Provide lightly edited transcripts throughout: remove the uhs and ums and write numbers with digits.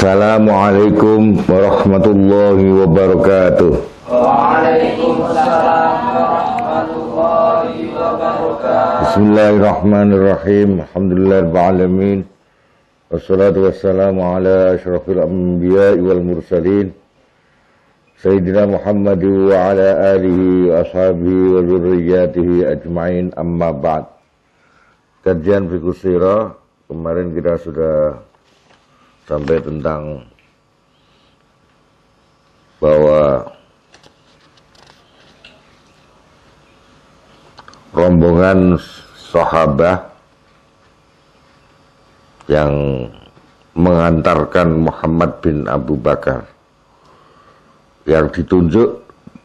Assalamualaikum warahmatullahi wabarakatuh. Waalaikumsalam warahmatullahi wabarakatuh. Bismillahirrahmanirrahim. Alhamdulillahirabbil alamin. Wassalatu wassalamu ala asyrafil anbiya'i wal mursalin. Sayyidina Muhammad wa ala alihi wa ashabihi wa dzurriyyatihi ajmain, amma ba'd. Kajian fikih sirah kemarin kita sudah sampai tentang bahwa rombongan sahabat yang mengantarkan Muhammad bin Abu Bakar yang ditunjuk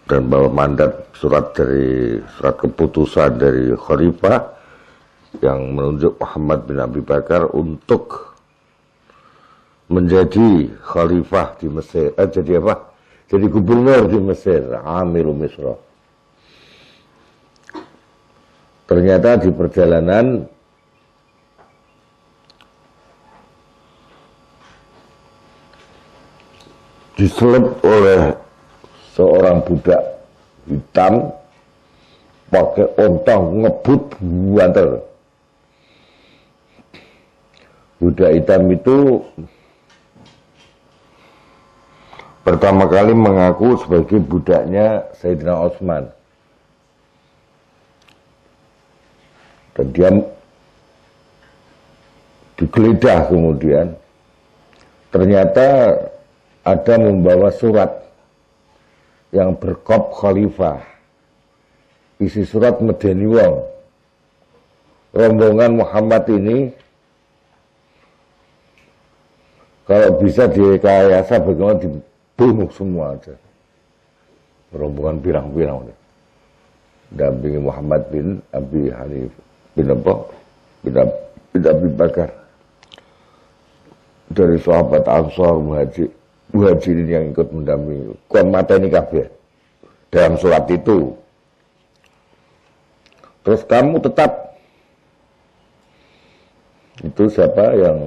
dan bawa mandat surat keputusan dari khalifah yang menunjuk Muhammad bin Abu Bakar untuk menjadi khalifah di Mesir. Jadi apa? Jadi gubernur di Mesir, Amiru Misra. Ternyata di perjalanan diselip oleh seorang budak hitam pakai onta ngebut banter. Budak hitam itu pertama kali mengaku sebagai budaknya Sayyidina Utsman. Dan dia digeledah kemudian. Ternyata ada membawa surat yang berkop khalifah. Isi surat medeni wong. Rombongan Muhammad ini kalau bisa direkayasa bagaimana dibunuh semua aja. Rombongan pirang-pirang. Dampingi Muhammad bin Abi Hanif bin Abi Bakar. Dari sahabat Ansar muhajirin yang ikut mendampingi. Kon mateni kabeh dalam surat itu. Terus kamu tetap itu siapa yang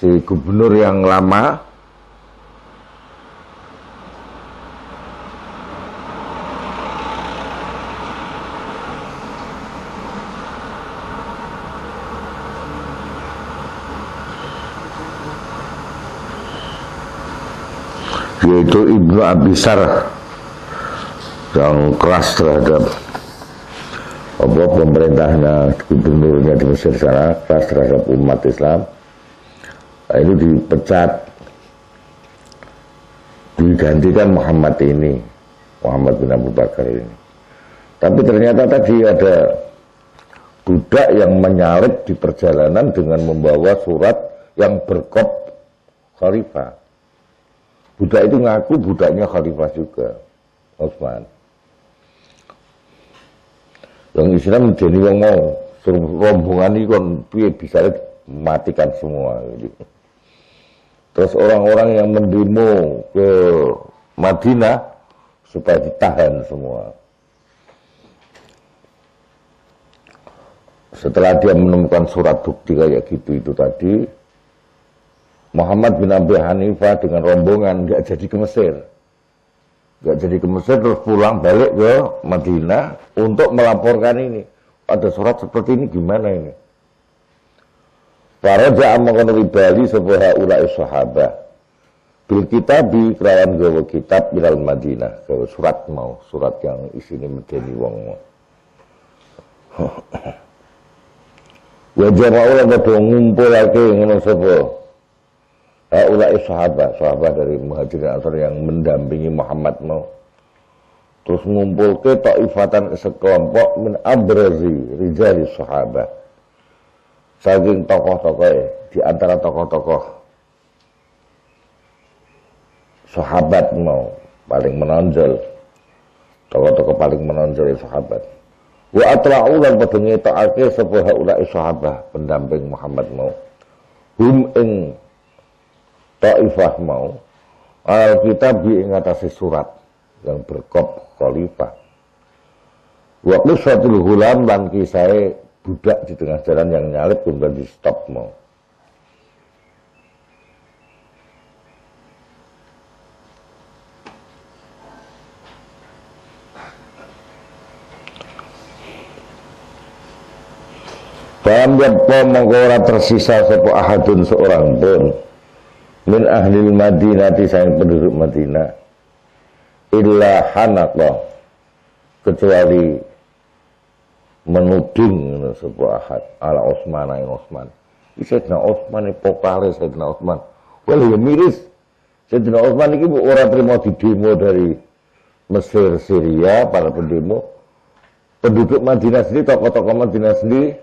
si gubernur yang lama yaitu Ibnu Abisar yang keras terhadap pemerintahnya, gubernurnya di Mesir sana, keras terhadap umat Islam. Nah, itu dipecat, digantikan Muhammad bin Abu Bakar ini. Tapi ternyata tadi ada budak yang menyalip di perjalanan dengan membawa surat yang berkop khalifah. Budak itu ngaku budaknya khalifah juga, Utsman. Yang Islam jadi yang mau rombongan ini kan bisa matikan semua. Gitu. Terus orang-orang yang mendemo ke Madinah supaya ditahan semua. Setelah dia menemukan surat bukti kayak gitu itu tadi, Muhammad bin Abi Hanifah dengan rombongan nggak jadi ke Mesir. Nggak jadi ke Mesir, terus pulang balik ke Madinah untuk melaporkan ini. Ada surat seperti ini, gimana ini? Faraja'a mengkono bali sapa ulai sahabat. Bil kitabi kelawan gawa kitab ilal Madinah, gawa surat yang isine medeni wong. Wa jama'ul padha ngumpulake ngono sapa ulai sahabat dari Muhajirin Ansar yang mendampingi Muhammad mau. Terus ngumpul ke ta'ifatan sekelompok min abrazi rijali sahabat. Saking tokoh-tokoh di antara tokoh-tokoh sahabat mau paling menonjol. Tokoh-tokoh paling menonjol sahabat. Wa atra'u lan padha ngetokake sapa ulai sahabat pendamping Muhammad mau. Hum ing ta'ifah mau Alkitab ingatasi surat yang berkop khalifah. Wa qissatul ghulam lan kisah budak di tengah jalan yang nyalip kemudian di stop mau. Falam yabqa mongko ora tersisa sapa ahadun seorang pun min ahlil Madinati sang penduduk Madinah illa hanaqa kecuali menuding sapa ahad ala Utsman ing Utsman. Sayyidina Utsman pokale Sayyidina Utsman. Wala ya miris. Sayyidina Utsman iki ora trimo di demo dari Mesir, Syria, para pendemo. Penduduk Madinah sendiri, tokoh-tokoh Madinah sendiri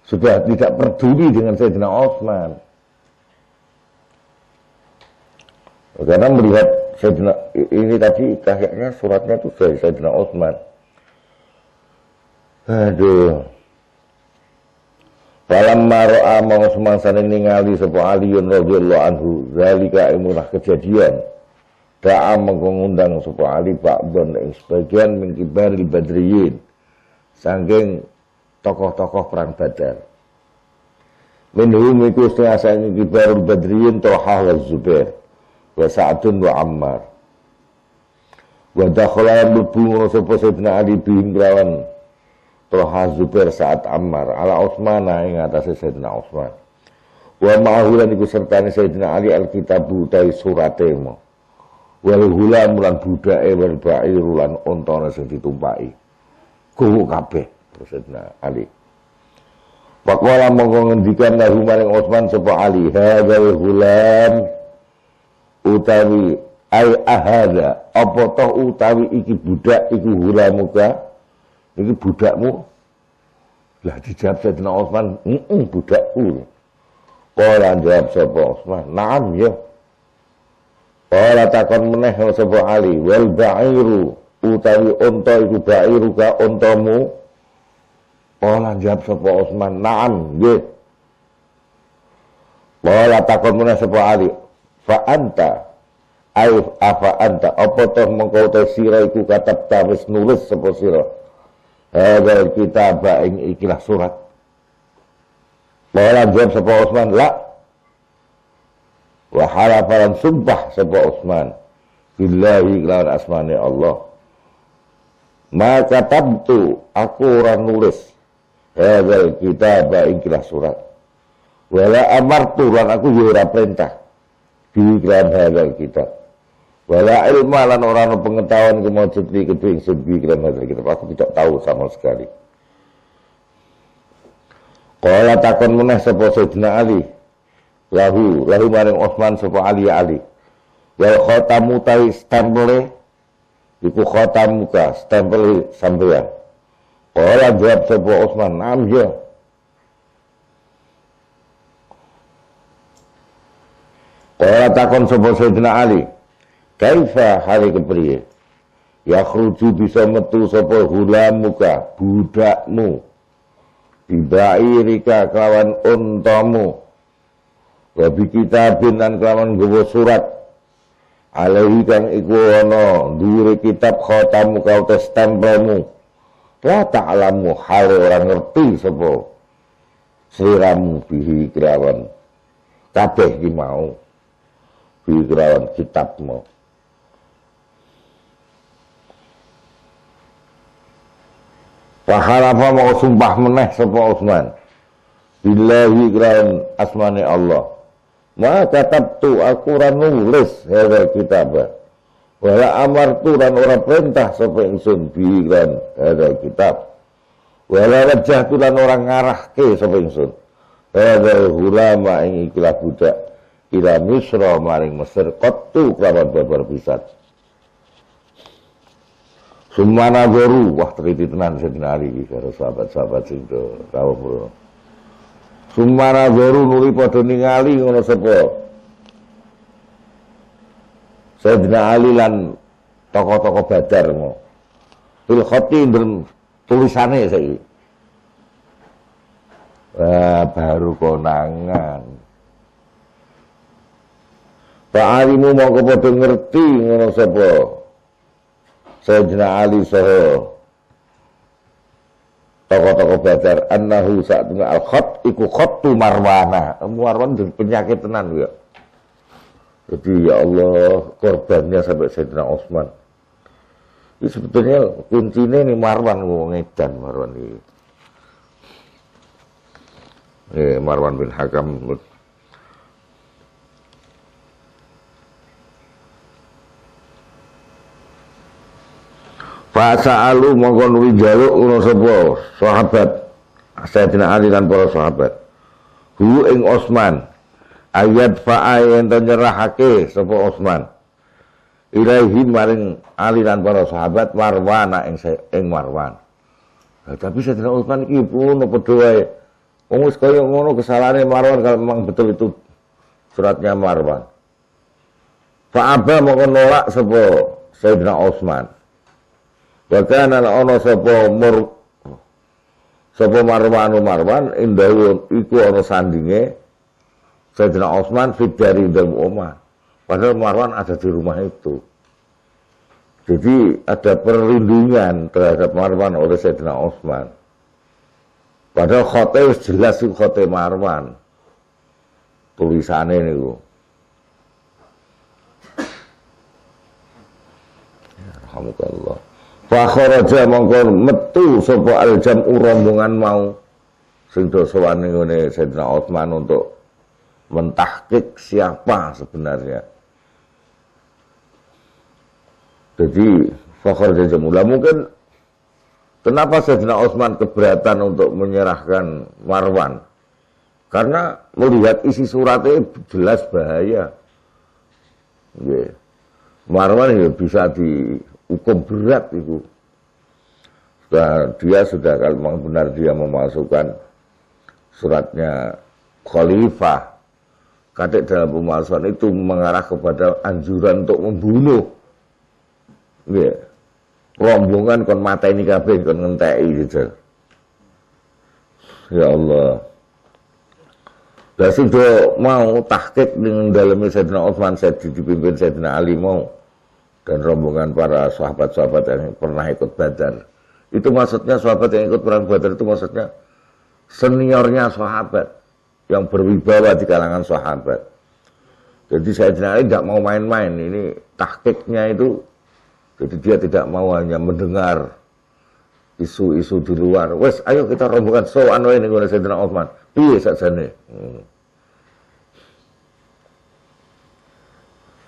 sudah tidak peduli dengan Sayyidina Utsman. Karena melihat Sayyidina ini tadi kayaknya suratnya itu dari Sayyidina Utsman. Aduh. Falamma ra'a mangsa sane ningali sapa Ali radhiyallahu anhu zalika imunah kejadian. Da'a mengundang sapa Ali ba'dhan ing sebagian min kibaril badriyin. Saking tokoh-tokoh perang Badar. Minhum iku setengah saking kibarul badriyin Thalhah wa Zubair wa Sa'dun wa Ammar. Wa dakhala mlebu sapa Sayyidina Ali bihim kelawan Thalhah Zubair Sa'ad Ammar ala Utsman ing atase Sayyidina Utsman. Wa ma'ahu lan iku sertane Sayyidina Ali alkitabu utawi surate mo. Wal hulam lan budake wal ba'ir lan ontane sing ditumpaki. Kuwu kabeh Sayyidina Ali. Faqala mongko ngendikan lahu maring Utsman sapa Ali, hadzal hulam utawi ai ahada apa toh utawi iki budak iku hulamuka iki budakmu. Lah dijawab Sayyidina Utsman, budakku. Kala jawab sapa Utsman, "Na'am ya." Kala takon meneh sapa Ali, "Wal ba'iru utawi unta iku ba'iruka untamu?" Kala jawab sapa Utsman, "Na'am nggih." Kala takon meneh sapa Ali, "Fa anta afa anta apa toh mengko te sira iku katabta wis nulis sapa sira?" Hadal kitab ing ikilah surat. Kala jawab sapa Utsman, "La." Wa halafalan sumpah sapa Utsman, billahi kelawan asmane Allah. Maka tabtu aku ora nulis hadal kitab ikilah surat. Wala amartu lan aku yo ora perintah bi kelawan hadal kitab. Wala ilma lan ora ono pengetahuan kemujud li kedue ingsun bi kelawan hadal kitab. Aku tidak tahu sama sekali. Qala takon meneh sapa Sayyidina Ali. Lahu maring Utsman sapa Ali ya Ali. Wal khatamu tawi stempele iku khatamuka stempel sampeyan. Qala jawab sapa Utsman, "Naam ya." Qala takon sapa Sayyidina Ali, "Kaifa hale kepriye? Yakhruju bisa metu sapa hulamuka budakmu bibairika kelawan untamu wa bi kitabin lan kelawan nggawa surat alaihi kang iku ana dhuwure kitab khatamu ka utus stempelmu la ta'lamu hal ora ngerti sapa sliramu bihi kelawan kabeh iki mau bihi kelawan kitabmu." Fahalafa mau sumpah meneh sapa Utsman billahi kelawan asmane Allah, maka tabtu aku ora nulis hadal kitab wala amartu lan ora perintah sapa ingsun bi kelawan hadal kitab wala wajjahtu lan ora ngarahke sapa ingsun hadal hulama ing ikilah budak ila Misra maring Mesir qattu kelawan babar pisan. Sumana baru wah teliti tenan Sayyidina Ali karo sahabat-sahabat sing do kaum. Sumana baru nuli padha ningali ngono sapa Sayyidina Ali lan tokoh-tokoh Badar ngono. Bil khati tulisane saiki. Wah, baru konangan. Pak Alimu mau padha ngerti ngono sapa Sayyidina Ali saha tokoh-tokoh Badar annahu sa'atuna al-khat iku khattu Marwana. Marwan penyakit tenan ya. Jadi ya Allah, korbannya sampai Sayyidina Utsman. Ini sebetulnya kuncinya ini Marwan ngedan Marwan ini. Marwan bin Hakam. Fasa'alu mongkon wijaluk ono sapa sahabat Sayyidina Ali lan para sahabat. Hu ing Utsman ayat fa'ayen to nyerahake sapa Utsman. Ilaihi maring Ali lan para sahabat Marwan ing Marwan. Nah, tapi Sayyidina Utsman iki pun padha wae. Wong wis kaya ngono kesalahane Marwan kalau memang betul itu suratnya Marwan. Fa'aba mongkon nolak sapa Sayyidina Utsman. Bahkan ana sapa Marwan indahu iku ana sandinge Sayyidina Utsman fidari dalam omah. Padahal Marwan ada di rumah itu. Jadi ada perlindungan terhadap Marwan oleh Sayyidina Utsman. Padahal khote jelas itu khote Marwan. Tulisannya niku. Alhamdulillah. Fa kharaja mongko metu sapa al-jam'u rombongan mau sing do sowan ngene Sayyidina Utsman untuk mentahqiq siapa sebenarnya. Jadi fa kharaja jam'u. Mungkin kenapa Sayyidina Utsman keberatan untuk menyerahkan Marwan? Karena melihat isi suratnya jelas bahaya. Nggih. Marwan ya bisa dihukum berat itu. Dia sudah kalau memang benar dia memasukkan suratnya khalifah. Kadek dalam pemalsuan itu mengarah kepada anjuran untuk membunuh. Yeah. Rombongan kon mateni kabeh kon ngenteki gitu. Ya Allah. Lah sudah mau tahqiq dengan dalamnya Sayyidina Utsman, dipimpin Sayyidina Ali mau dan rombongan para sahabat-sahabat yang pernah ikut Badar. Itu maksudnya sahabat yang ikut perang Badar itu maksudnya seniornya sahabat yang berwibawa di kalangan sahabat. Jadi Sayyidina Ali tidak mau main-main, ini tahqiqnya itu. Jadi dia tidak mau hanya mendengar isu-isu di luar. Wes, ayo kita rombongan sowan wae ning Sayyidina Utsman. Piye sakjane?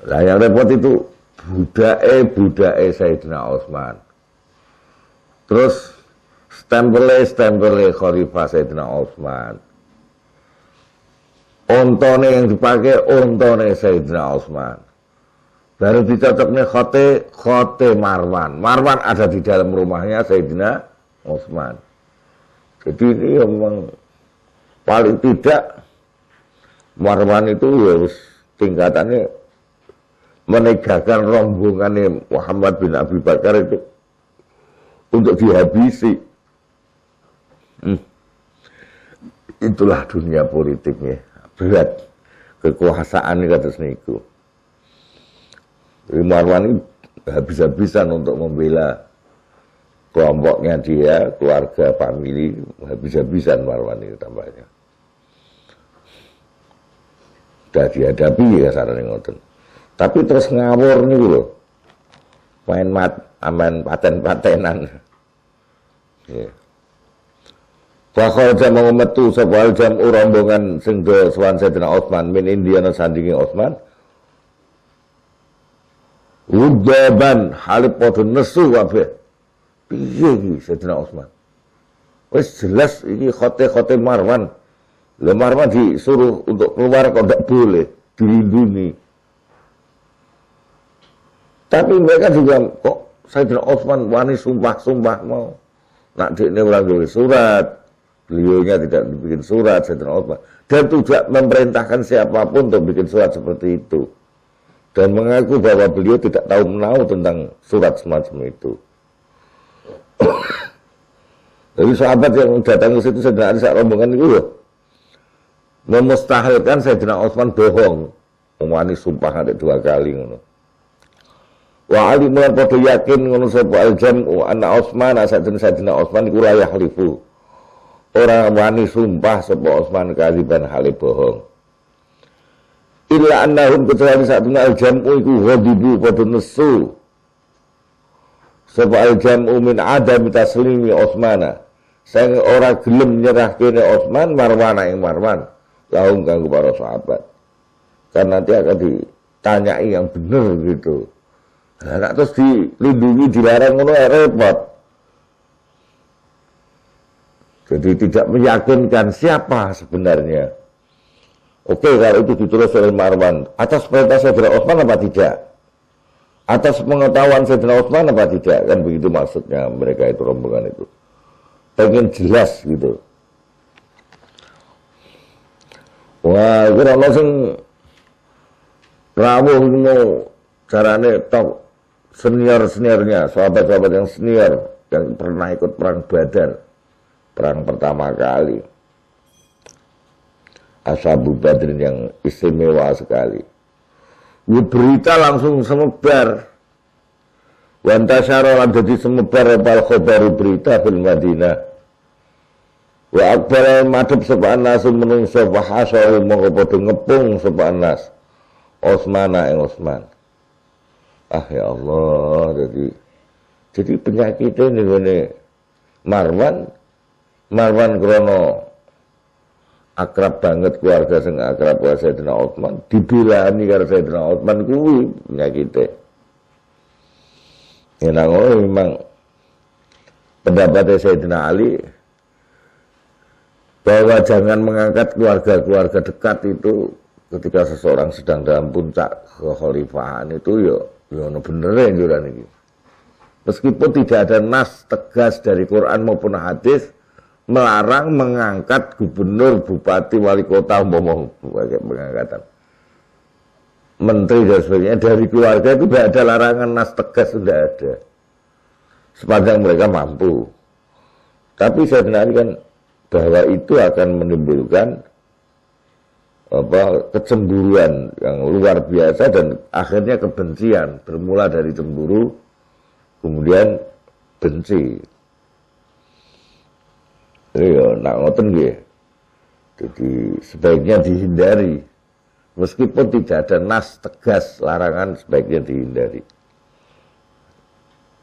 Lah yang repot itu budake Sayyidina Utsman. Terus stempele Khalifah Sayyidina Utsman. Ontone yang dipakai ontone Sayyidina Utsman. Baru dicocoknya khote Marwan. Marwan ada di dalam rumahnya Sayyidina Utsman. Jadi ini memang paling tidak Marwan itu ya tingkatannya menegakkan rombongannya Muhammad bin Abi Bakar itu untuk dihabisi. Itulah dunia politiknya. Berat kekuasaan ini kata seniku. Marwan ini habis-habisan untuk membela kelompoknya dia, keluarga, famili, habis-habisan Marwan ini tambahnya. Sudah dihadapi ya sarane ngoten. Tapi terus ngawur nih loh. Main paten-patenan. Ya. Bahwa jam metu sapa jam rombongan sing do sowan Sayyidina Utsman min Indiana sandingi Utsman. Udaban halip padha nesu kabeh. Piye iki Sayyidina Utsman? Wis jelas iki khote Marwan. Lah Marwan disuruh untuk keluar kok tidak boleh, dilindungi. Tapi mereka juga kok Sayyidina Utsman wani sumpah mau. Nak dekne ora gawe surat, beliaunya tidak bikin surat Sayyidina Utsman. Dan tidak memerintahkan siapapun untuk bikin surat seperti itu. Dan mengaku bahwa beliau tidak tahu menahu tentang surat semacam itu. Jadi sahabat yang datang ke situ Sayyidina Ali sak rombongan itu loh, memustahilkan Sayyidina Utsman bohong. Wani sumpah ada 2 kali ngono. Wa Ali mulan padha yakin ngono sapa al-jam'u anna Utsman Sayyidina Utsman iku la yahlifu ora wani sumpah sapa Utsman kaliban hale bohong. Illa annahum kecuali satune al-jam'u iku ghadibu padha nesu. Sapa al-jam'u min adam taslimi Utsmana. Sing ora gelem nyerahkene Utsman Marwan ing Marwan lahum kanggo para sahabat. Kan nanti akan ditanyai yang benar gitu. Nah, terus dilindungi dilarang ngono repot. Jadi tidak meyakinkan siapa sebenarnya. Oke, kalau itu ditulis oleh Marwan, atas perintah Sayyidina Utsman apa tidak? Atas pengetahuan Sayyidina Utsman apa tidak? Kan begitu maksudnya mereka itu, rombongan itu. Pengen jelas gitu. Wah, kira langsung rawuh mau carane top senior-seniornya, sahabat-sahabat yang senior yang pernah ikut perang Badar. Perang pertama kali. Ashabu Badrin yang istimewa sekali. Berita langsung semebar. Wantasyara lan dadi semebar apal khobaru berita fil Madinah. Wa akbar madhep sapa anas menungso fa hasyara mongko padha ngepung sapa anas. Utsmana ing Utsman. Ah ya Allah, jadi penyakitnya ini Marwan krono akrab banget keluarga sing akrab karo Sayyidina Utsman, dibelani karo Sayyidina Utsman kuwi penyakite. Ya nang memang pendapat Sayyidina Ali bahwa jangan mengangkat keluarga-keluarga dekat itu ketika seseorang sedang dalam puncak kekhalifahan itu ya ono benere njuran iki. Meskipun tidak ada nas tegas dari Quran maupun hadis melarang mengangkat gubernur, bupati, wali kota, pengangkatan menteri dan sebagainya dari keluarga itu tidak ada larangan nas tegas, tidak ada sepanjang mereka mampu. Tapi saya dengar kan bahwa itu akan menimbulkan kecemburuan yang luar biasa dan akhirnya kebencian, bermula dari cemburu kemudian benci. Iya, nak ngoten nggih. Jadi sebaiknya dihindari. Meskipun tidak ada nas tegas larangan, sebaiknya dihindari.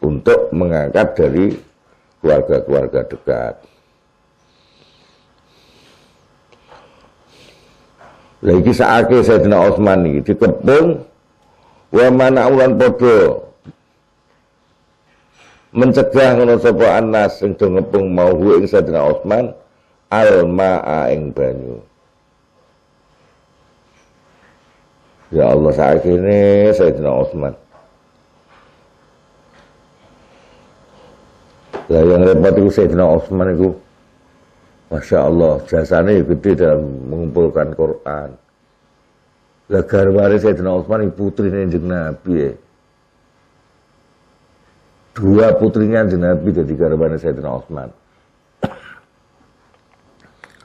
Untuk mengangkat dari keluarga-keluarga dekat. Lagi saake Sayyidina Utsman iki dikepung wa mana ulan padha mencegah ngono sapa Anas sing do ngepung mau ing Sayyidina Utsman al-ma'a ing banyu. Ya Allah sakene Sayyidina Utsman. Lah yang repot itu Sayyidina Utsman itu Masya Allah, jasanya gede dalam mengumpulkan Quran. Lah garwane Sayyidina Utsman ibu putrine Kanjeng Nabi ya. Dua putrinya Kanjeng Nabi jadi garwane Sayyidina Utsman.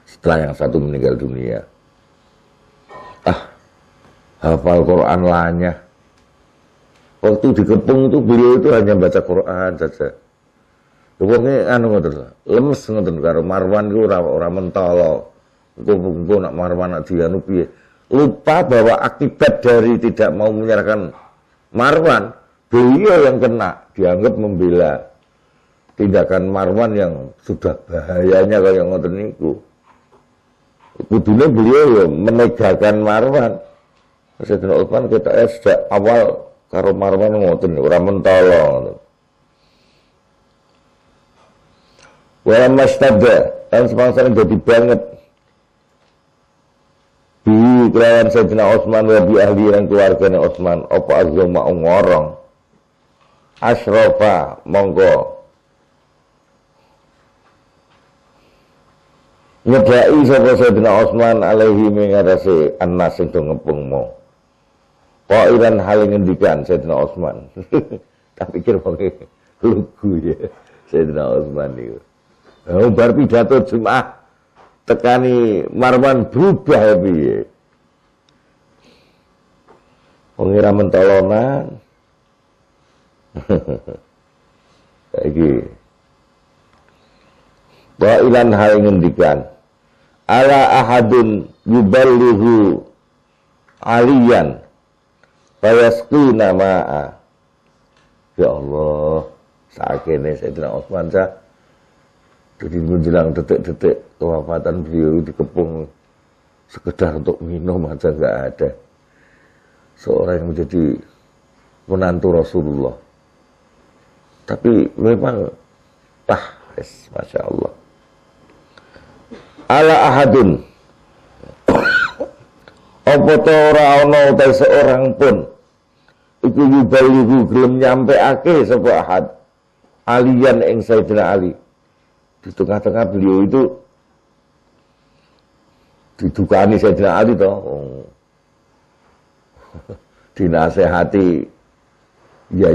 Setelah yang satu meninggal dunia. Hafal Quran lanya. Waktu dikepung itu beliau itu hanya baca Quran saja. Wonge anu ngoten, lemes ngoten karo Marwan ku ora mentolo. Engko nak Marwan nak dianu piye. Lupa bahwa akibat dari tidak mau menyerahkan Marwan, beliau yang kena, dianggap membela tindakan Marwan yang sudah bahayanya kaya ngoten niku. Kudune beliau ya menegakkan Marwan. Sayyidina Utsman kita sejak awal karo Marwan ngoten ora mentolo. Wa mastada dan semangsa jadi banget di kelawan Sayyidina Utsman wa bi ahli dan keluarganya Utsman apa azama ngorong asrafa monggo nyedai sapa Sayyidina Utsman alaihi mengatasi Anas sing ngepung mau qailan hal ngendikan Sayyidina Utsman. Tak pikir wonge lugu ya Sayyidina Utsman niku. Bar pidato Jumat tekani Marwan berubah piye? Wong ora mentolonan. Saiki Qailan hal ngendikan ala ahadun yuballighu aliyan fayasqina ma'a. Ya Allah, sakene Sayyidina Utsman jadi menjelang detik-detik kewafatan beliau dikepung sekedar untuk minum aja nggak ada. Seorang yang menjadi menantu Rasulullah. Tapi memang Masya Allah. Ala ahadun apa to ora ana uta seorang pun iku yubalighu gelem nyampeake sapa ahad aliyan ing Sayyidina Ali. Di tengah-tengah beliau itu didukani Sayyidina Ali toh. Dinasehati ya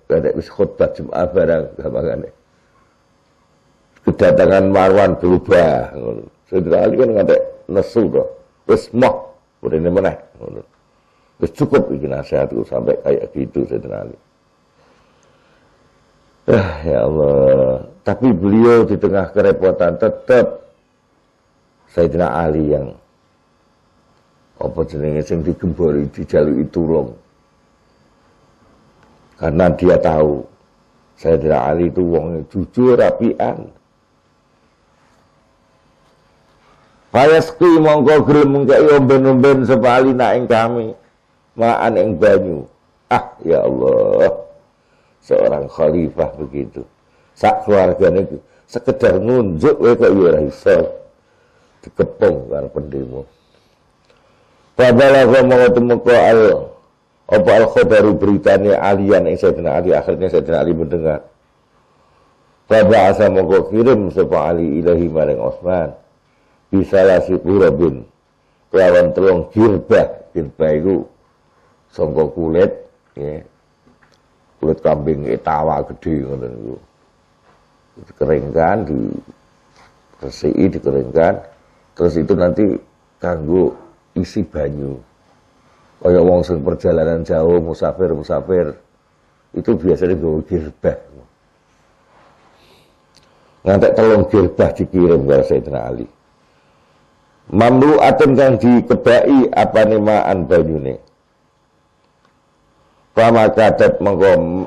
kadek wis khutbah Jumat barang gampangane. Kedatangan Marwan berubah. Sayyidina Ali kan ngadek nesu toh. Wis moh mrene meneh ngono. Wis cukup iki nasihatku sampai kayak gitu Sayyidina Ali. Ya Allah. Tapi beliau di tengah kerepotan tetap Sayyidina Ali yang apa jenenge sing digembori dijaluki tulung. Karena dia tahu Sayyidina Ali itu wong jujur rapian. Fayaski mongko gelem ngkei omben-omben sapa Ali nak ing kami maan ing banyu. Ya Allah. Seorang khalifah begitu. Sak keluargane sekedar ngunjuk wae kok ya ora iso dikepung karo pendemo. Padahal mau temeka apa al-khabaru beritanya alian yang Sayyidina Ali. Akhirnya Sayyidina Ali mendengar. Faba'asa mongko kirim sapa Ali ilahi maring Utsman bisalah si kurabin kelawan telung girbah itu sangka kulit ya. Kulit kambing tawa gede ngoten niku dikeringkan, diresiki, dikeringkan, terus itu nanti kanggo isi banyu. Kaya wong sing perjalanan jauh musafir itu biasanya nggawa girbah. Ngantek telung girbah dikirim karo Sayyidina Ali. Mamlu'atun kang dikebai apane maan banyune. Pamakadat mengko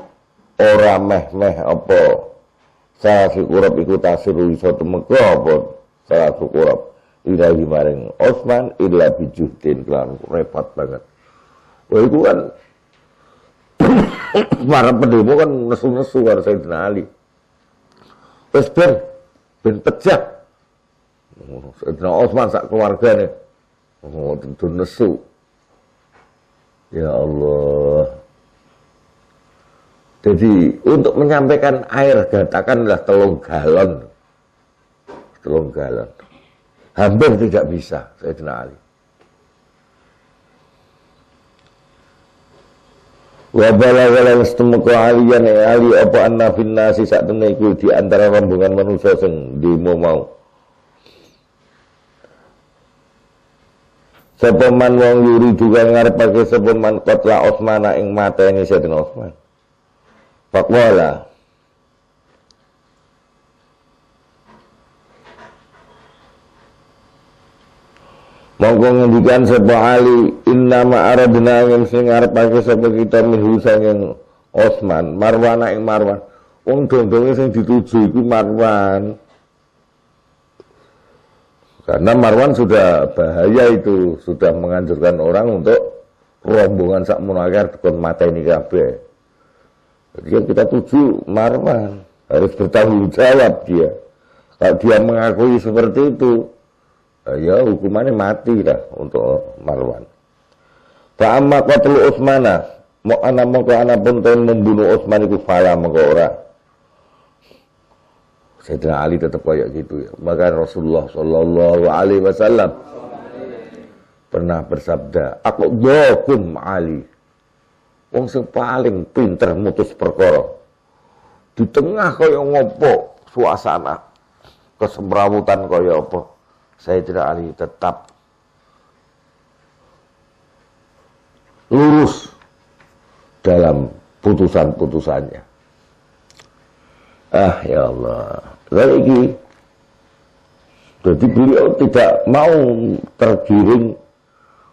ora meh-meh apa salah syukurab iku tasiru iso temeka apa salah syukurab ilahi maring Utsman illa bijuhdin lan repot banget. Wah itu kan para pendemo kan nesu-nesu karo Sayyidina Ali. Wis ben pecah. Sayyidina Utsman sak keluargane tentu nesu. Ya Allah. Jadi untuk menyampaikan air katakanlah telung galon. Hampir tidak bisa Sayyidina Ali. Wa balagha istamqa aliyan Ali apa anna fin nasi sak temne iku di antara rombongan manusia sing demo mau. Sapa man wong yuri juga ngarepake sapa man qatla Utsman ing mateni Sayyidina Utsman. Faqwala monggo ngendikan sapa Ali innama aradna yang sing ngarepake sapa kita minhu sanging Utsman Marwan ing Marwan. Wong dondonge sing dituju iku Marwan. Karena Marwan sudah bahaya itu, sudah menganjurkan orang untuk rombongan sak munakar dikon mateni kabeh. Jadi yang kita tuju Marwan, harus bertanggung jawab dia. Kalau dia mengakui seperti itu, ya hukumannya mati lah untuk Marwan. Fa'amma qatlu Utsmana, mau anak pun membunuh Utsman itu fala mengko ora. Sayyidina Ali tetap kayak gitu ya. Maka Rasulullah sallallahu alaihi wasallam pernah bersabda, "Aku dokum Ali." Wong sing paling pinter mutus perkara. Di tengah kaya ngopo suasana kesemrawutan kaya apa, Sayyidina Ali tetap lurus dalam putusan-putusannya. Ya Allah. Lalu ini Jadi beliau tidak mau tergiring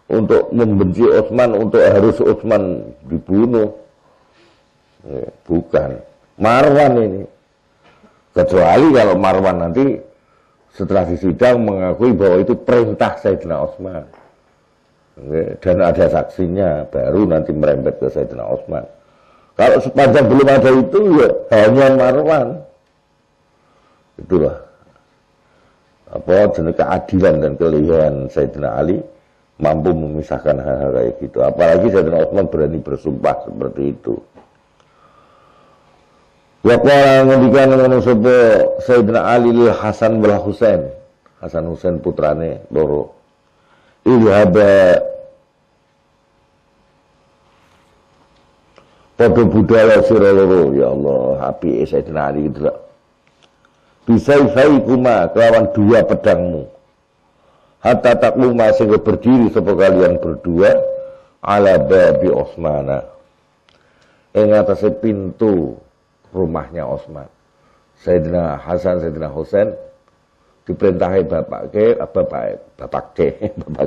untuk membenci Utsman, untuk harus Utsman dibunuh. Bukan. Marwan ini. Kecuali kalau Marwan nanti setelah disidang mengakui bahwa itu perintah Sayyidina Utsman. Dan ada saksinya, baru nanti merembet ke Sayyidina Utsman. Kalau sepanjang belum ada itu, ya hanya Marwan. Itulah jenis keadilan dan keleluasaan Sayyidina Ali mampu memisahkan hal-hal kayak gitu. Apalagi Sayyidina Utsman berani bersumpah seperti itu. Ya qala ngendikan ngono sapa Sayyidina Ali lil Hasan wal Husain. Hasan Husain putrane loro. Ilhaba padha budala sira loro, ya Allah, apike Sayyidina Ali gitu. Bisa kuma kelawan dua pedangmu. Hatta takluma sehingga berdiri sapa kalian berdua ala babi Utsmana. Ing atase pintu rumahnya Utsman. Sayyidina Hasan, Sayyidina Husain diperintahi bapake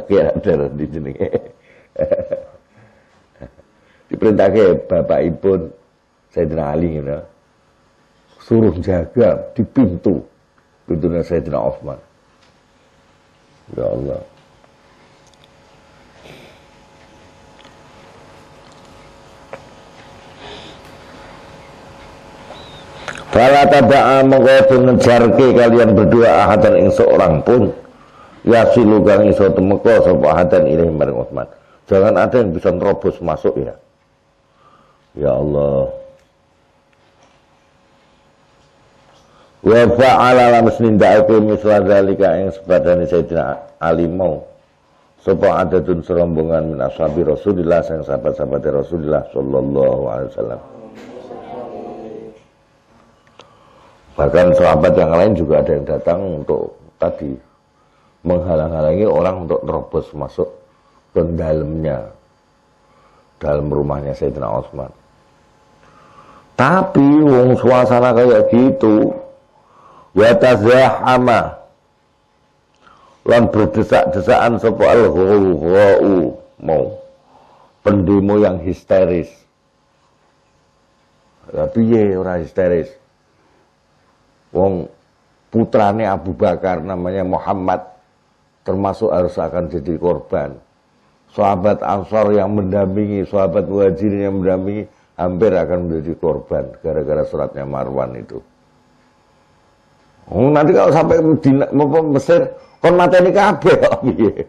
ada di sini. Diperintahke bapakipun Sayyidina Ali gitu. Suruh jaga di pintunya Sayyidina Utsman. Ya Allah. Fala taba'a mengko ngejarke kalian berdua ahadan ing seorang pun yasilu kang iso temeka sapa ahadan ilahi maring Utsman. Jangan ada yang bisa nerobos masuk ya. Ya Allah. Wa fa'ala lam nindakake misla zalika ing sepadane Sayyidina Ali mau sapa adatun serombongan min ashabi Rasulillah sang sahabat-sahabat Rasulullah sallallahu alaihi wasallam. Bahkan sahabat yang lain juga ada yang datang untuk tadi menghalang-halangi orang untuk terobos masuk ke dalam rumahnya Sayyidina Utsman. Tapi wong suasana kayak gitu wa tazahama lan berdesak-desakan sapa al-ghawau mau pendemo yang histeris. Tapi ya ora histeris. Wong putrane Abu Bakar namanya Muhammad termasuk harus akan jadi korban. Sahabat Ansar yang mendampingi, sahabat Muhajirin yang mendampingi hampir akan menjadi korban gara-gara suratnya Marwan itu. Nanti kalau sampai Mesir kon mateni kabeh kok piye.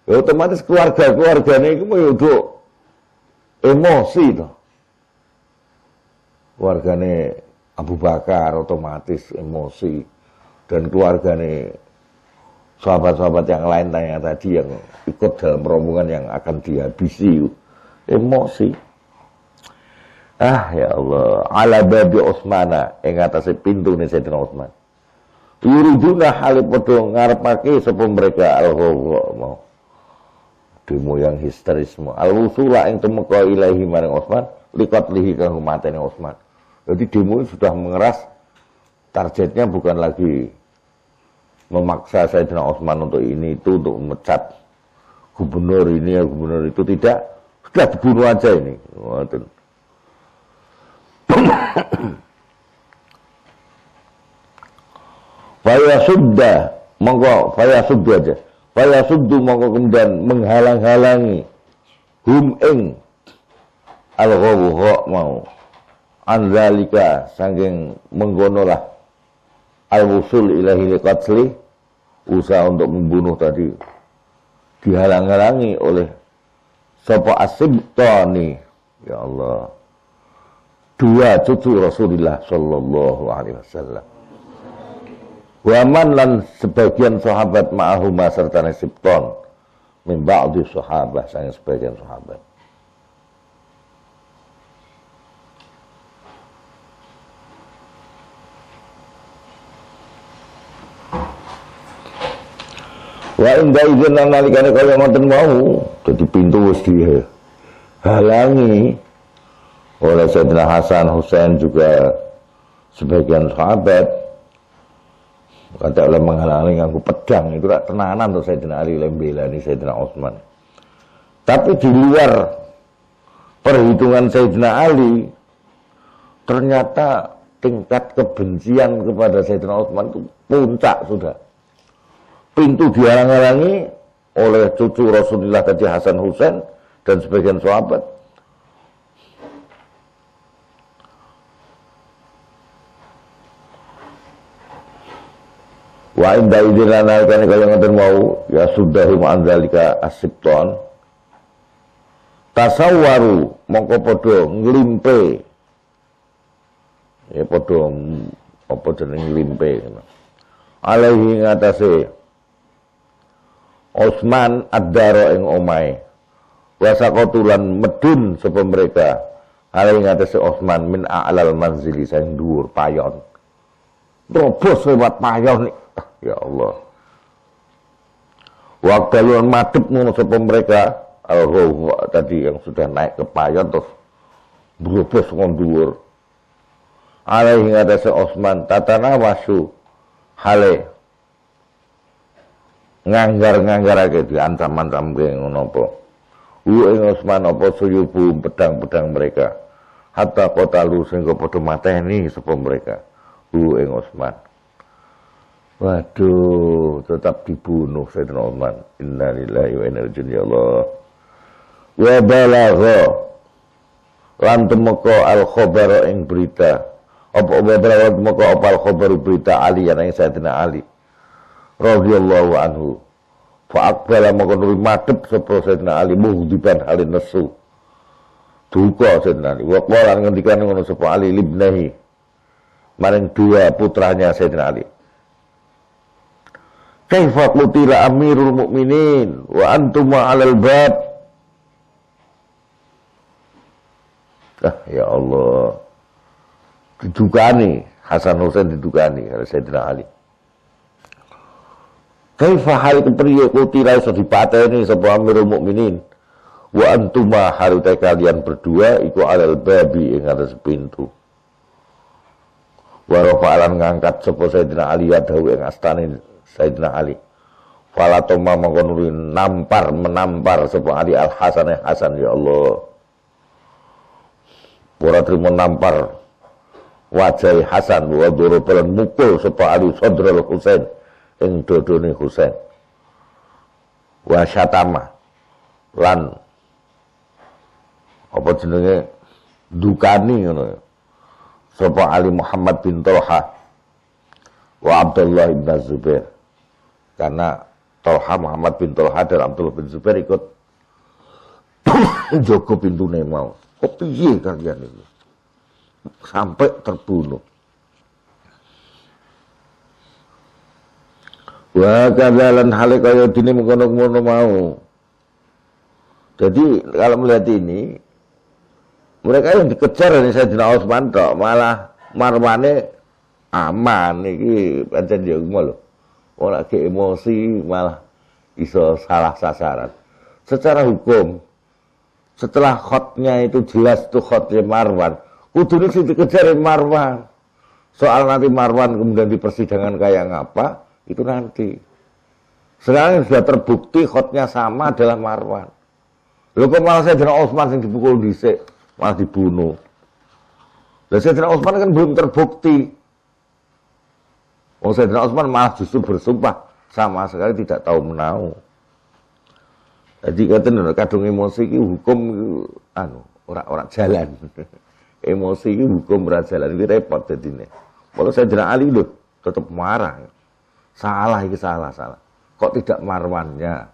Ya otomatis keluargane iku mau yo emosi to. Keluargane Abu Bakar otomatis emosi dan keluargane sahabat-sahabat yang lain tadi yang ikut dalam rombongan yang akan dihabisi emosi. Ya Allah, ala babi Utsmana ing atase pintune Sayyidina Utsman. Yuriduna hale padha ngarepake sapa mereka al-ghawa demo yang histerisme al-wusula ing temeka ilahi maring Utsman liqat lihi kang matene Utsman. Jadi demo sudah mengeras, targetnya bukan lagi memaksa Sayyidina Utsman untuk ini itu, untuk memecat gubernur ini ya gubernur itu, tidak, sudah dibunuh aja ini. Fayasudda monggo fayasuddu aja. Fayasuddu monggo kemudian menghalang-halangi hum ing al-ghawa mau anzalika saking menggonolah al-wusul ilahi liqatli usaha untuk membunuh tadi dihalang-halangi oleh sapa As-Sibtani, ya Allah, dua cucu Rasulullah sallallahu alaihi wasallam. Waman lan sebagian sahabat ma'ahuma serta Sibton min ba'di sahabat sang sebagian sahabat. Wa inda izin lan nalikane kaya ngoten mau dadi pintu wis dihalangi oleh Sayyidina Hasan, Husain juga sebagian sahabat. Kata oleh menghalangi nganggo pedang itu tak tenanan tuh Sayyidina Ali lembelani Sayyidina Utsman. Tapi di luar perhitungan Sayyidina Ali, ternyata tingkat kebencian kepada Sayyidina Utsman itu puncak sudah. Pintu dihalang-halangi oleh cucu Rasulullah tadi Hasan Husain dan sebagian sahabat. Wa inda idilana kan kalau ngoten mau ya sudah ma'andzalika asibton. Tasawwaru mongko padha nglimpe. Ya padha apa jeneng nglimpe ngono. Alaihi ngatasé Utsman ad-dara ing omahe. Wa saqatulan medun sapa mereka. Alaihi ngatasé Utsman min a'lal manzili sing dhuwur payon. Robos lewat payon. Ya Allah. Waktu luan madep ngono sapa mereka tadi yang sudah naik ke payon terus berobos ngondur. Alaihi ngatasi Utsman tatana wasu hale nganggar-nganggarake diancam-ancam ngono apa. Ing Utsman apa suyubu pedang-pedang mereka. Hatta qatalu sehingga padha mateni sapa mereka. Ing Utsman. Waduh, tetap dibunuh Sayyidina Utsman. Innalillahi wa inna ilaihi raji'un ya Allah. Wa balagha lan temeka al-khabar ing berita. Apa balagha temeka apa al-khabar berita Ali yang Sayyidina Ali radhiyallahu anhu. Fa aqbala maka nuri madhep sapa Sayyidina Ali mughdiban halin nesu. Duka Sayyidina Ali. Wa qala ngendikan ngono sapa Ali libnahi. Maring dua putranya Sayyidina Ali. Kaifa qutila Amirul Mukminin wa antum 'alal bab. Ya Allah. Didukani Hasan Husain didukani oleh Sayyidina Ali. Kaifa hal kepriye qutila iso dipateni sapa Amirul Mukminin wa antum harita kalian berdua iku 'alal babi ing atas pintu. Wa rafa'alan ngangkat sapa Sayyidina Ali yadahu ing astane Sayyidina Ali. Falatoma mengkonuri menampar sapa Ali Al-Hasan Hasan ya Allah. Ora trimo nampar wajah Hasan wa dorobalan mukul sapa Ali Sadrul Husain ing dodone Husain. Wa syatama lan apa jenenge dukani ngono. Sapa Ali Muhammad bin Thalha wa Abdullah bin Zubair. Karena Thalha Muhammad bin Thalha dan Abdullah bin Zubair ikut jogo pintune mau. Kok piye kalian itu? Sampai terbunuh. Wa kadzalan hale kaya dene mengkono-kono mau. Jadi kalau melihat ini mereka yang dikejar ini Sayyidina Utsman tok, malah Marwane aman iki pancen ya ngono lho. Ora ke emosi malah iso salah sasaran. Secara hukum setelah khotnya itu jelas tuh khotnya Marwan, kudune sing dikejar Marwan. Soal nanti Marwan kemudian di persidangan kayak ngapa itu nanti. Sekarang sudah terbukti khotnya sama adalah Marwan. Lho kok malah Sayyidina Utsman yang dipukul dhisik, malah dibunuh. Lah Sayyidina Utsman kan belum terbukti. Sayyidina Utsman malah justru bersumpah sama sekali tidak tahu menahu. Jadi katanya kadung emosi ki hukum ora jalan. Emosi ki hukum ora jalan iki repot dadine. Kalau Sayyidina Ali lho tetap marah. Salah iki salah. Kok tidak Marwannya?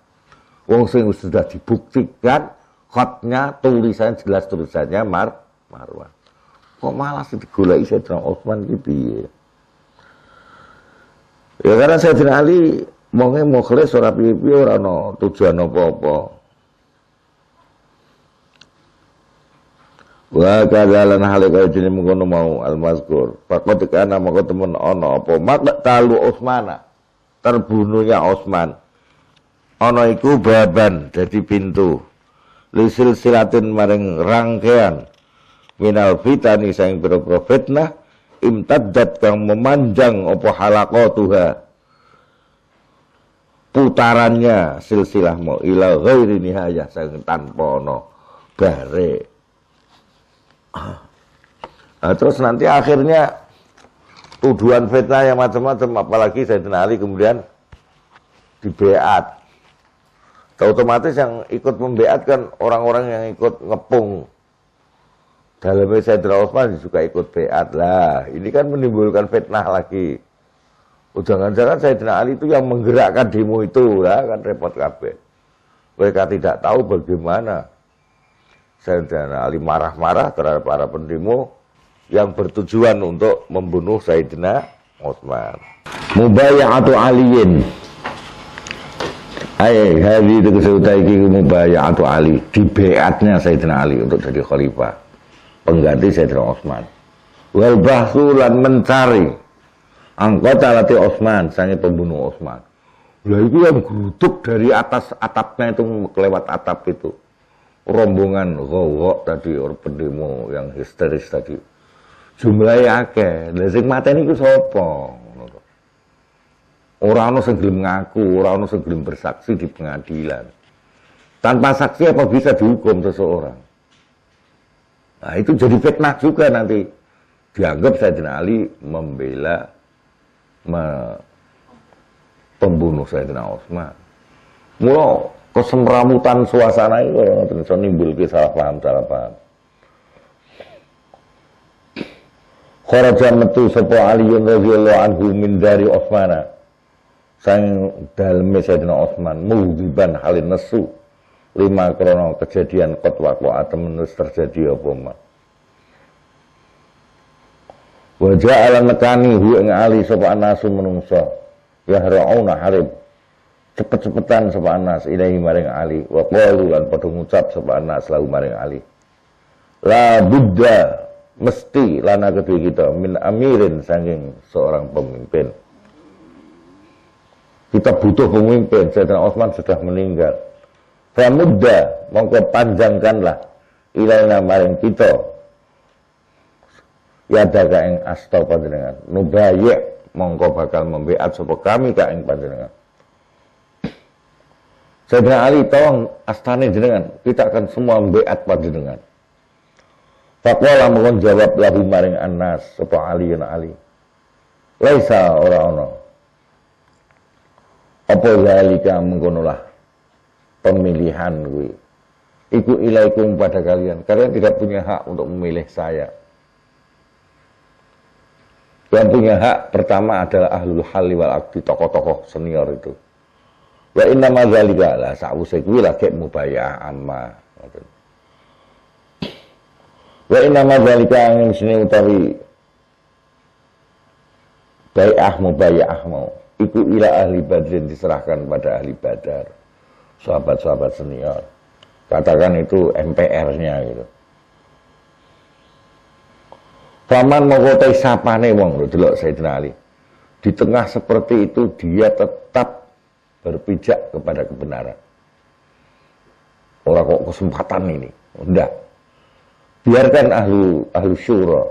Wong sing sudah dibuktikan khotnya tulisannya jelas tulisannya Marwan. Kok malah sing digoleki Sayyidina Utsman iki piye? Ya karena Sayyidina Ali monge mukhlis ora piye-piye ora ana tujuan apa-apa. Wa kadzalan hale kaya dene mengkono mau al-mazkur. Faqad kana maka temen ana apa maqtalu Utsmana. Terbunuhnya Utsman. Ana iku baban dadi pintu. Lisil silatin maring rangkaian minal fitani saing pira-pira fitnah imtaddat kang memanjang apa halaqatuha putarannya silsilah mau ila ghairi nihayah sang tanpa ana bare. Nah, terus nanti akhirnya tuduhan fitnah yang macam-macam, apalagi Sayyidina Ali kemudian dibeat. Otomatis yang ikut membeat kan orang-orang yang ikut ngepung dalamnya Sayyidina Utsman juga ikut beat lah. Ini kan menimbulkan fitnah lagi. Jangan-jangan Sayyidina Ali itu yang menggerakkan demo itu lah, kan repot kabeh. Mereka tidak tahu bagaimana Sayyidina Ali marah-marah terhadap para pendemo yang bertujuan untuk membunuh Sayyidina Utsman. Mubaya'atu Aliyin. Hari itu kesutai iki mubaya'atu Ali, dibeatnya Sayyidina Ali untuk jadi khalifah, pengganti Sayyidina Utsman. Wal bahsu lan mencari anggota lati Utsman, sange pembunuh Utsman. Lah itu yang geruduk dari atas atapnya itu, kelewat atap itu. Rombongan gowok tadi, orang pendemo yang histeris tadi. Jumlahnya akeh. Lah sing mateni iku sapa? Ora ono sing gelem ngaku, ora ono sing gelem bersaksi di pengadilan. Tanpa saksi apa bisa dihukum seseorang? Nah, itu jadi fitnah juga nanti. Dianggap Sayyidina Ali membela pembunuh Sayyidina Utsman. Mula kesemramutan suasana itu yang bisa nimbulke salah paham. Kharaja metu sapa Ali radhiyallahu anhu min dari Utsman. Sang daleme Sayyidina Utsman mudziban halin nesu lima krono kejadian qad waqa'a temen terjadi apa ma. Wa ja'ala nekani hu ing Ali sapa anasu menungso yahrauna harib cepet-cepetan sapa anas ilahi maring Ali wa qalu lan padha ngucap sapa anas lahu maring Ali la budda mesti lana kedua kita min amirin saking seorang pemimpin. Kita butuh pemimpin. Sayyidina Utsman sudah meninggal. Famudda mongko panjangkanlah ilaina maring kita ya daga ing asta panjenengan nubayy mongko bakal membeat sapa kami ka ing panjenengan. Sayyidina Ali tolong astane jenengan, kita akan semua membeat panjenengan. Faqala mongkon jawab lahu maring Anas sapa Ali ya Ali. Laisa ora ono. Apa zalika mengkonolah pemilihan kuwi. Iku ilaikum pada kalian. Kalian tidak punya hak untuk memilih saya. Yang punya hak pertama adalah ahlul halli wal aqdi, tokoh-tokoh senior itu. Wa inna ma zalika la sa'use kuwi lagi mubayah amma. Wa inna ma dzalika angin sini utawi bai'ah mubay'ah mau iku ila ahli badrin diserahkan pada ahli badar, sahabat-sahabat senior. Katakan itu MPR-nya gitu. Faman mengkotai sapane wong lho delok Sayyidina Ali. Di tengah seperti itu dia tetap berpijak kepada kebenaran. Ora kok kesempatan ini. Enggak. Biarkan ahlu syura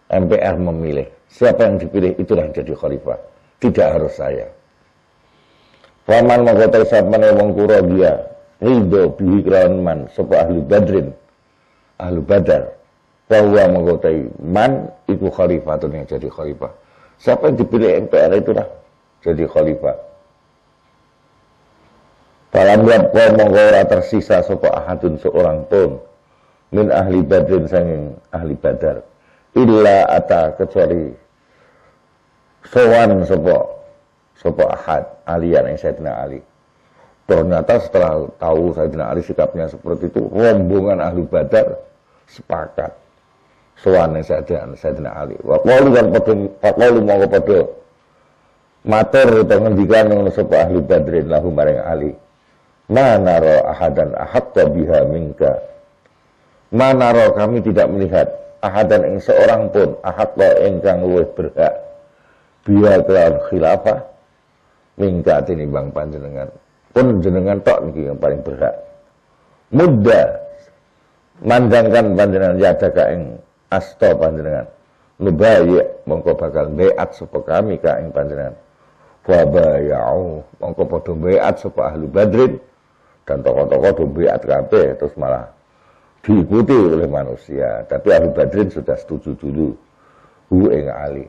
MPR memilih. Siapa yang dipilih itulah yang jadi khalifah. Tidak harus saya. Faman mengkotai sapane wong kura dia ridho bihi kelawan man sapa ahli badrin ahlu badar bahwa mengkotai man iku khalifah atau yang jadi khalifah. Siapa yang dipilih MPR itulah jadi khalifah. Dalam kau mengkora tersisa sapa ahadun seorang pun min ahli badrin sanging ahli badar illa ata kecuali sowan sapa ahad alian yang Sayyidina Ali. Ternyata setelah tahu Sayyidina Ali sikapnya seperti itu, rombongan ahli badar sepakat sowan yang Sayyidina Ali. Wa qalu kan padha mau padha matur utawa ngendikan ngono sapa ahli badrin lahu maring Ali. Mana ro ahadan ahaqqa biha minka. Mana roh kami tidak melihat ahadan ing seorang pun ahaqqa ingkang luwih berhak biya kelawan khilafah mingka tinimbang panjenengan. Pun jenengan tok niki yang paling berhak. Muda manjangkan panjenengan yadaka ing asta panjenengan. nubayya mongko bakal beat sapa kami ka ing panjenengan. Wa bayau mongko padha beat sapa ahli Badrin dan tokoh-tokoh do beat kabeh terus malah diikuti oleh manusia. Tapi ahli Badrin sudah setuju dulu hu ing Ali.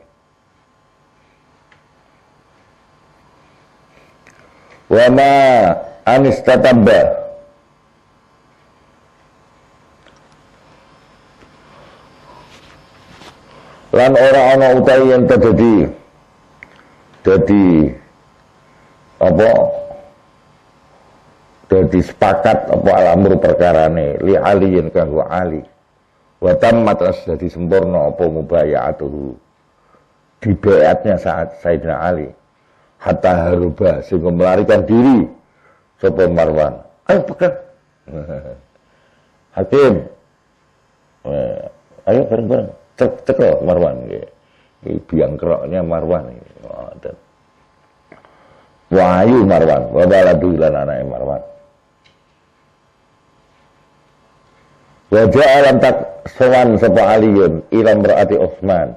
Wa ma anistatabba lan ora ana utawi yen dadi apa dadi sepakat apa alamur perkarane li aliyin kanggo Ali wa tammat dadi sempurna apa mubayatuhu dibeatnya saat Sayyidina Ali hatta haruba sehingga melarikan diri sapa Marwan. Ayo pegang Hakim, ayo bareng-bareng cek Marwan ini biang keroknya Marwan ini. Wahyu Marwan wa baladu lan anake Marwan wa ja'alam tak sowan sapa Aliyun ila mraati Utsman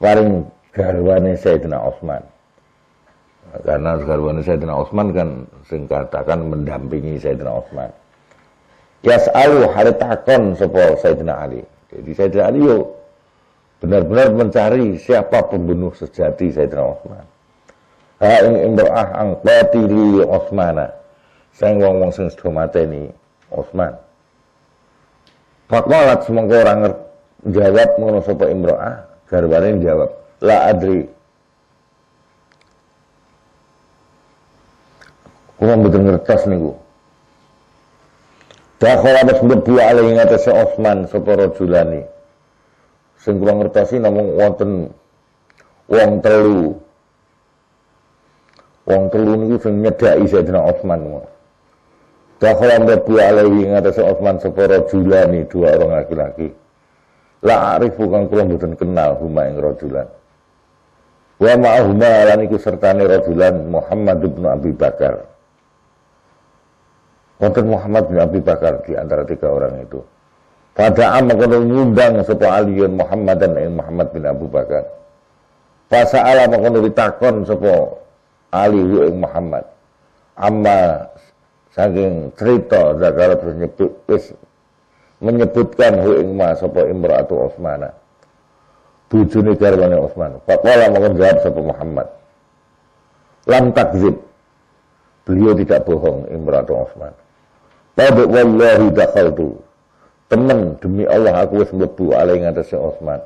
paring garwane Sayyidina Utsman karena garwane Sayyidina Utsman kan sing katakan mendampingi Sayyidina Utsman yas'alu halitakon sapa Sayyidina Ali. Jadi Sayyidina Ali benar-benar mencari siapa pembunuh sejati Sayyidina Utsman. Ha ing imra'ah ang qatili Utsmana. Sing wong-wong sing sedo mateni Utsman. Faqalat semangka ora jawab ngono sapa imra'ah, garwane jawab, la adri. Kula mboten ngertos niku. Dakhala wis mlebu alih ing atase Utsman sapa rajulani. Sing kula ngertosi namung wonten wong telu. Wong telu niku sing nyedhaki Sayyidina Utsman. Dakhala mlebu alih ing atase Utsman sapa rajulani, dua orang laki-laki. La arifu kang kula mboten kenal huma ing rajulan. Wa ma'ahuma lan iku sertane rajulan Muhammad bin Abi Bakar. Wonten Muhammad bin Abi Bakar di antara tiga orang itu. Pada amakana ngundang sapa Aliyun Muhammadan ing Muhammad bin Abu Bakar. Fasa'ala makana ditakon sapa Ali ing Muhammad. Amma saking cerita zakara terus menyebutkan ing ma sapa imra'atu Utsmana. Bojone garwane Utsman. Faqala makana jawab sapa Muhammad. Lam takzib. Beliau tidak bohong imra'atu Utsman. Tabuk wallahi dakhaltu. Temen demi Allah aku wis mlebu alih ngatasi Utsman.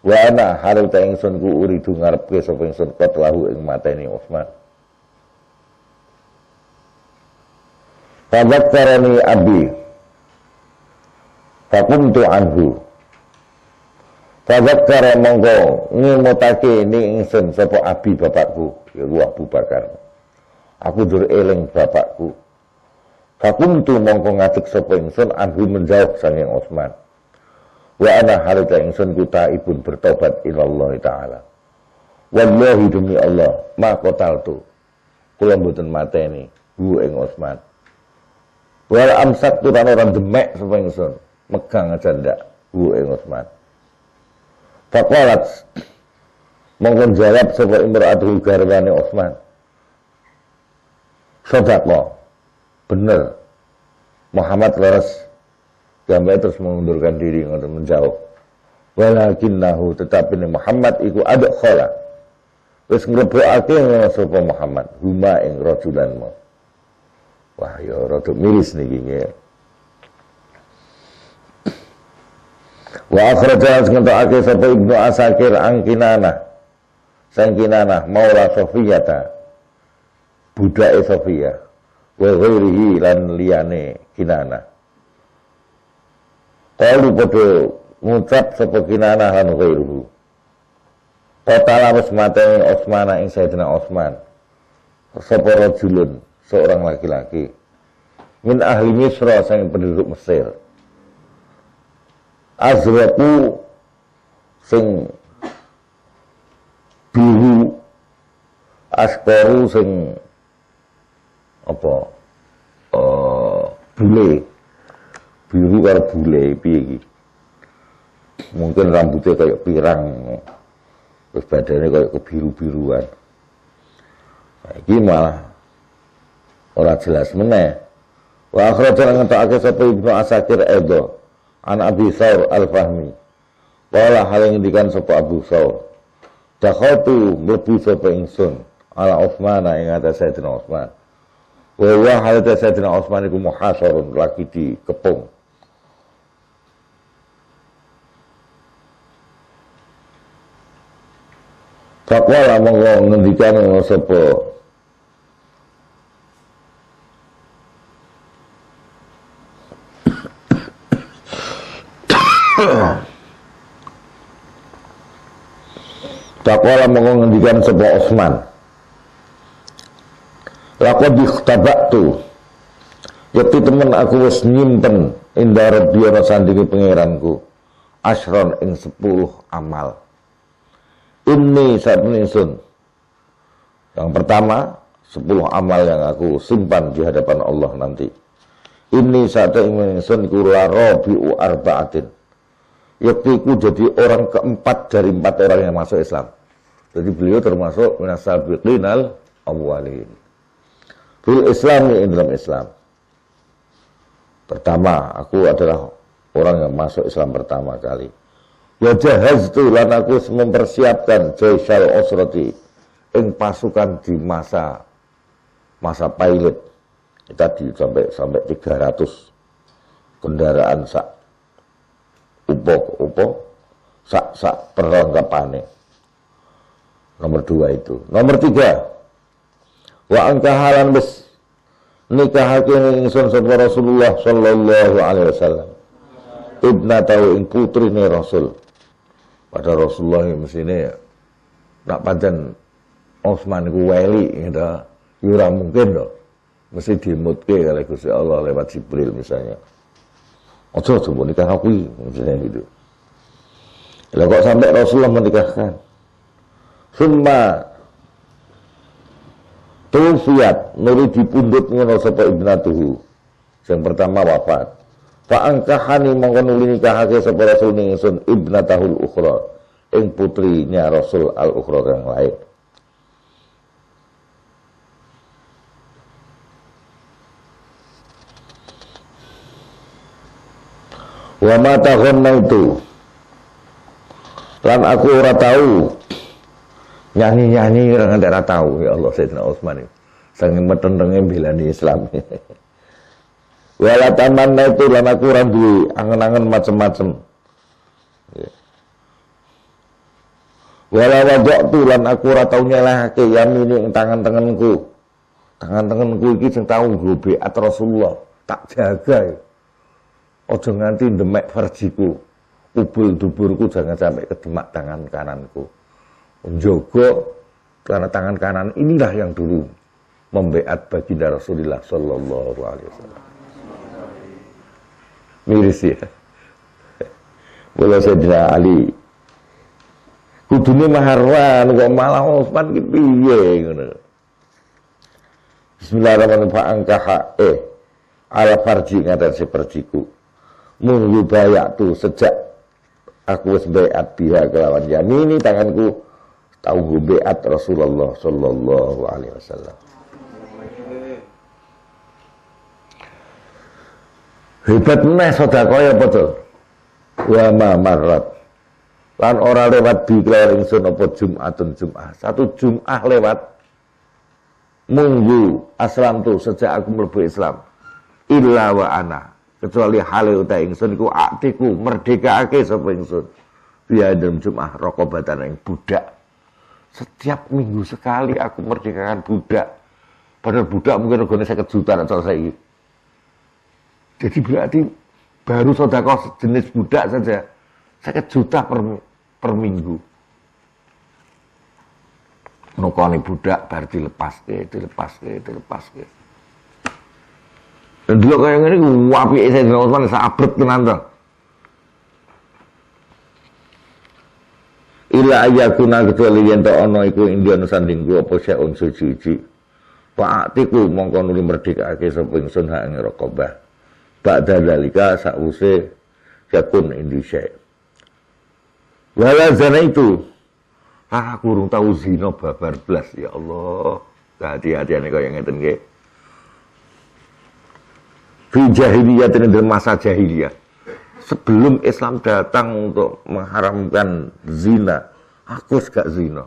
Wa ana haril ta ingsun ku uridu ngarepke sapa ingsun qatlahu ing mateni Utsman. Fadzakkarani abi. Faqumtu anhu. Fadzakkara monggo ngimutake ni ingsun sapa abi bapakku, ya Abu Bakar. Aku dur eling bapakku. Fakumtu mongko ngadeg sapa ingsun anhu menjauh sanging Utsman. Wa ana halita ingsun ku taibun bertobat ilallah taala. Wallahi demi Allah, ma qataltu. Kula mboten mateni hu ing Utsman. Wal amsak tu kan orang demek sapa ingsun, megang aja ndak hu ing Utsman. Faqalat mongko jawab sapa imra'atu garwane Utsman. Sedekah. Benar, Muhammad leres, gambar terus mengundurkan diri untuk menjauh. Walakinnahu tetapi ini Muhammad iku adkhala. Wis nglebokake sapa Muhammad huma ing rajulan mau. Wah ya rada miris niki nggih. Wa akhraja ngentokake sapa Ibnu Asakir ang Kinanah. Sang Kinanah maula Sofiyata. Budake Sofiyah. Wa ghairihi lan liyane Kinanah. Qalu padha ngucap sapa Kinanah lan ghairuhu. Total wis mateni Utsman ing Sayyidina Utsman. Sapa rajulun, seorang laki-laki. Min ahli Misra sang penduduk Mesir. Azraqu sing biru, askaru sing apa bule biru karo bule piye iki mungkin rambutnya kayak pirang, terus badannya kayak kebiru-biruan. Nah, iki malah ora jelas meneh. Wa akhraja ngetokake sapa Ibnu Asakir Edo an Abi Tsaur Al-Fahmi. Wala hal ngendikan sapa Abu Tsaur. Dakhatu mlebu sapa ingsun ala Utsman ing atas Sayyidina Utsman. Wa hal Sayyidina Utsman iku muhasarun lagi dikepung. Faqala monggo ngendikan sapa Faqala monggo ngendikan sapa Utsman. Laqad ikhtabatu. Yakti temen aku wis nyimpen inda rabbi ana sandinge pangeranku. Asron ing 10 amal. Ini saat ingsun. Yang pertama, 10 amal yang aku simpan di hadapan Allah nanti. Ini saat ingsun iku la rabi'u arba'atin. Yakti ku jadi orang keempat dari 4 orang yang masuk Islam. Jadi beliau termasuk minas sabiqinal awwalin. Fil Islami dalam Islam. Pertama, aku adalah orang yang masuk Islam pertama kali. Wa jahaztu lan aku mempersiapkan jaisal usrati ing pasukan di masa pilot. Tadi sampai 300 kendaraan sak sak perlengkapane. Nomor 2 itu. Nomor 3. Wa angkahalan bis nikahake ingsun sapa Rasulullah sallallahu alaihi wasallam. Ibnatahu ing putrine Rasul. Pada Rasulullah mesine nak pancen Utsman iku weli gitu. Ora mungkin to. Mesti dimutke kali Gusti Allah lewat Jibril misalnya. Ojo coba nikah aku misalnya gitu. Lah kok sampai Rasulullah menikahkan. Summa tufiat nuri dipundhut ngono sapa ibnatuhu. Yang pertama wafat. Fa angkahani mongko nuli nikahake sapa Rasul ning ingsun ibnatahul ukhra ing putrinya Rasul al ukhra yang lain. Wa ma taghannaitu lan aku ora tahu nyanyi-nyanyi ora tahu ya Allah Sayyidina Utsman itu saking metentenge bilani Islam. Wala tamanna itu lan aku ora duwe angen-angen macem-macem. Wala waja'tu lan aku ora tau nyelehake yamini ing tangan-tanganku. Tangan-tanganku iki sing tau nggo beat Rasulullah, tak jaga. Ojo nganti ndemek farjiku. Ubul duburku jangan sampai kedemak tangan kananku. Menjogo karena tangan kanan inilah yang dulu membeat baginda Rasulullah sallallahu alaihi wasallam. Miris ya. Mula Sayyidina Ali kudune maharwan kok malah Utsman ki piye ngono. Bismillahirrahmanirrahim fa angkaha ala farji ngatasi farjiku. Munggu bayatu sejak aku wis beat biha kelawan yamini tanganku tahu beat Rasulullah sallallahu alaihi wasallam. Hebat meneh sedekah ya betul. Wa ma marrat. Lan ora lewat bi kelawan ingsun apa Jumatun Jumat. Satu Jumat lewat munggu aslam tu sejak aku mlebu Islam. Illa wa ana kecuali hale uta ingsun iku aktiku merdekake sapa ingsun. Biya dalam Jumat raqabatan ing budak. Setiap minggu sekali aku merdekakan budak. Padahal budak mungkin regane 50 juta atau saiki. Jadi berarti baru sedekah jenis budak saja 50 juta per minggu. Nukoni budak bar dilepaske. Dan dulu kaya ngene ku apike Sayyidina Utsman saabret tenan to. Ila ayakuna kecuali yen to ana iku indiana sandingku apa seun suci-suci. Fa'atiku mongko nuli merdekake sapa ingsun hak ing raqabah. Ba'da dalika sakwuse yakun indise. Wala zina itu. Aku urung tahu zina babar blas ya Allah. Hati-hatiane kaya ngeten nggih. Fi jahiliyah dalam masa jahiliyah. Sebelum Islam datang untuk mengharamkan zina, aku gak zina.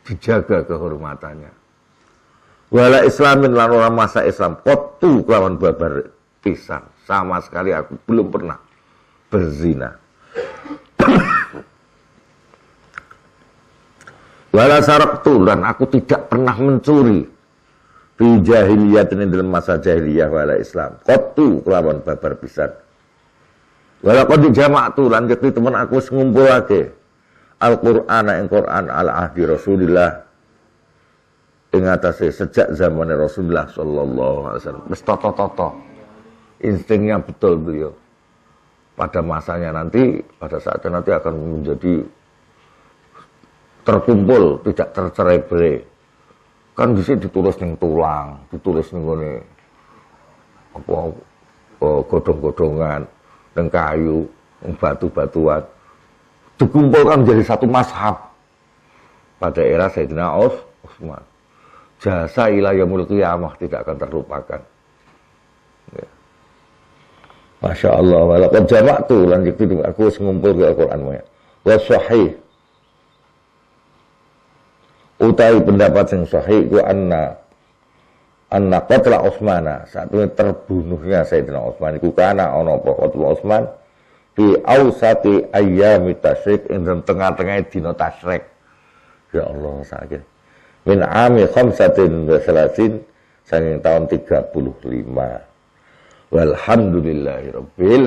Dijaga kehormatannya. Wala islamin lan ora masa Islam kotu kelawan babar pisan. Sama sekali aku belum pernah berzina. Wala saraktu dan aku tidak pernah mencuri. Fi jahiliyatin dalam masa jahiliyah wala Islam. Kotu kelawan babar pisan. Wala qad jama'tu lan yakti temen aku ngumpulake Al-Qur'an ing Qur'an al-ahdi Rasulillah ing atase sejak zaman Rasulullah sallallahu alaihi wasallam. Wis toto-toto. Instingnya betul beliau. Pada masanya nanti, pada saatnya nanti akan menjadi terkumpul, tidak tercerai-berai. Kan di sini ditulis ning tulang, ditulis ning ngene apa godhong-godhongan, ning kayu, ning batu-batuan. Dikumpulkan menjadi satu mazhab pada era Sayyidina Utsman. Jasa ila yaumil qiyamah tidak akan terlupakan. Ya. Masya Allah, walaqad jama'tu lan yakti aku ngumpul ke Al-Qur'an ya. Wa sahih utawi pendapat yang sahih ku anna qatla Utsmana saat itu terbunuhnya Sayyidina Utsman iku kana ana apa qatla Utsman fi ausati ayyami tasyrik ing tengah-tengah dina tasyrik. Ya Allah sakit. Min ami khamsatin wa salasin saking tahun 35. Walhamdulillahirabbil